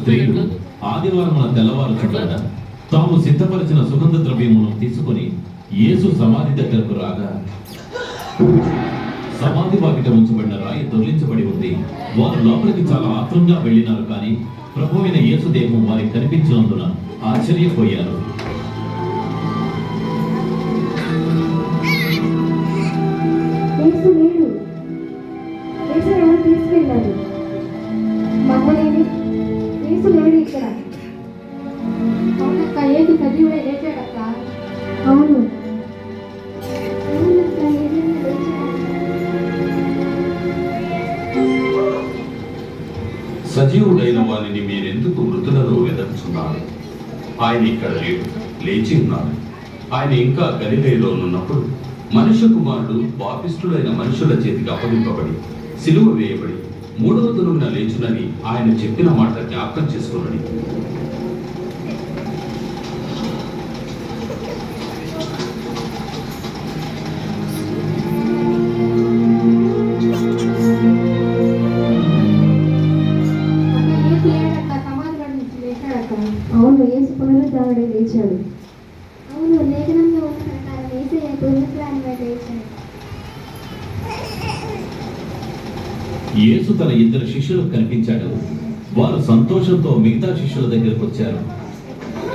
స్త్రీలు ఆదివారమున తెల్లవారుచుండగా తాము సిద్ధపరిచిన సుగంధ ద్రవ్యములను తీసుకుని యేసు సమాధి దగ్గరకు రాగా సమాధి వాకిట ఉంచబడిన రాయి దొర్లించబడి ఉంది. వారు లోపలికి చాలా ఆత్రంగా వెళ్ళినారు, కానీ ప్రభువైన యేసు దేహం వారికి కనిపించినందున ఆశ్చర్యపోయారు. సజీవుడైన వారిని మీరెందుకు మృతులలో వెదకుచున్నారు? ఆయన ఇక్కడ లేడు, లేచి ఉన్నాడు. ఆయన ఇంకా గలిలయలో ఉన్నప్పుడు మనుష్య కుమారుడు పాపిష్ఠులైన మనుషుల చేతికి అప్పగింపబడి సిలువ వేయబడి మూడవ దినమున లేచునని ఆయన చెప్పిన మాట జ్ఞాపకం చేసుకున్నది. అవును, యేసు పునరుద్ధానుడై లేచాడు. అవును, లేఖనంలో ఉన్న ప్రకారం యేసయ్య పునరుద్ధానుడై లేచాడు. యేసు తన ఇద్దరు శిష్యులకు కనిపించాడు. వారు సంతోషంతో మిగతా శిష్యుల దగ్గరకు వచ్చారు.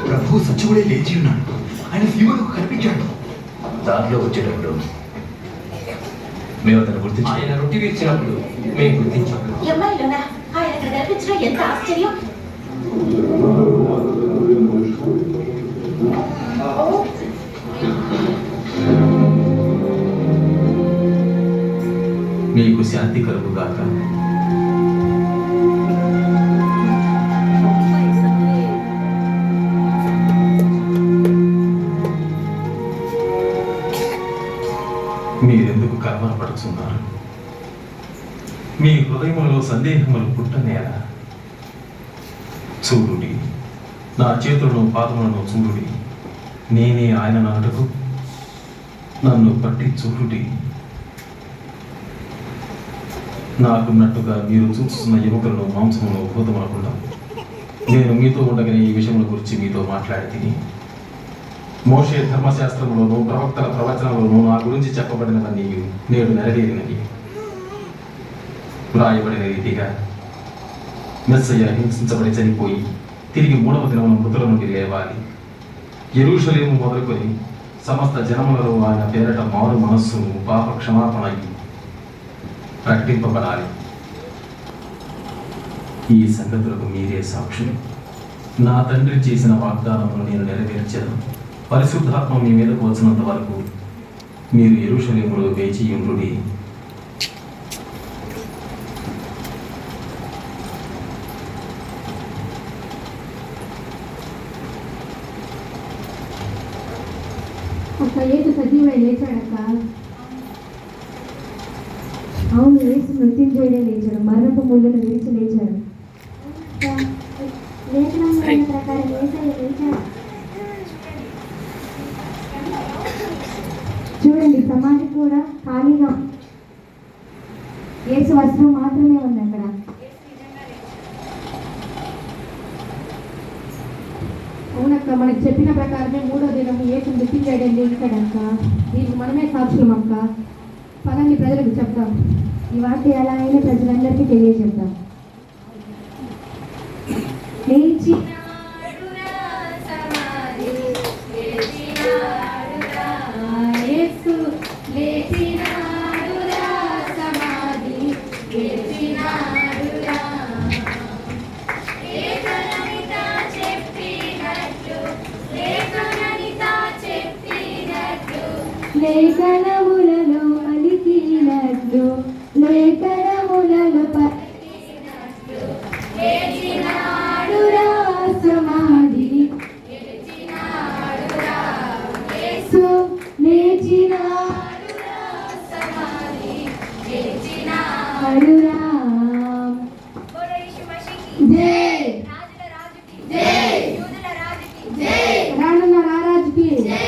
ప్రభు సచివుడే లేచి ఉన్నాడు, ఆయన శివులకు కనిపించాడు. దారిలో వచ్చేటప్పుడు మేము అతను గుర్తించాం. ఆయన రొట్టె విరిచినప్పుడు మేము గుర్తించాం. ఆయన కనిపించడం ఎంత ఆశ్చర్యం! మీకు శాంతి కలుగుగాక. మీరెందుకు కలవరపడుతున్నారు? మీ హృదయములో సందేహములు పుట్టనేలా? చూడుడి, నా చేతులను పాదములను చూడుడి. నేనే ఆయన నాటకు నన్ను పట్టి చూడుడి. నాకున్నట్టుగా మీరు చూస్తున్న ఎముకలను మాంసమును భూతమనకుండా నేను మీతో ఉండగానే ఈ విషయముల గురించి మీతో మాట్లాడి తిని మోషే ధర్మశాస్త్రంలోనూ ప్రవక్తల ప్రవచనంలోనూ నా గురించి చెప్పబడినవన్నీ నేడు నెరవేరినవి. వ్రాయబడిన రీతిగా మెస్సయ్య హింసించబడి చనిపోయి తిరిగి మూడవ దినమున మృతుల నుండి లేవాలి. యెరూషలేము మొదలుకొని సమస్త జనములలో ఆయన పేరట మారు మనస్సును పాప క్షమాపణ ప్రకటింపబడాలి. ఈ సంగతులకు మీరే సాక్షులు. నా తండ్రి చేసిన వాగ్దానమును నేను నెరవేర్చాను. పరిశుద్ధాత్మ మీ మీదకు వచ్చినంత వరకు మీరు యెరూషలేములో వేచి ఉండుడి. యేసు సజీవుడై లేచాడక్క. అవును, యేసు మృత్యుంజయుడై లేచాడు. మరణపు ముళ్ళను విరిచి లేచాడు. లేఖనంలో ప్రకారం యేసయ్య లేచాడు. చూడండి, సమాధి కూడా ఖాళీగా, యేసు వస్త్రం మాత్రమే ఉంది అక్కడ. అవునక్క, మనకు చెప్పిన ప్రకారమే మూడో దినం యేసు మృత్యుంజయుడై లేచాడక్క. దీనికి మనమే సాక్షులం అక్క. పదండి, ప్రజలకు చెప్తాం. ఈ వార్త ఎలా అయినా ప్రజలందరికీ తెలియజేద్దాం. లేచి లేఖనములలో పలికినట్లు, లేఖనములలో పలికినట్లు లేచినాడురా సమాధి, యేసు లేచినాడురా సమాధి, లేచినాడురా. జై జై జై రానున్న రారాజుకి జై.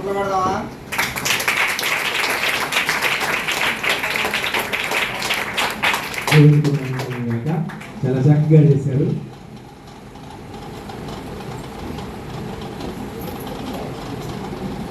చప్పట్లు పెడదామా? చాలా చక్కగా చేశారు.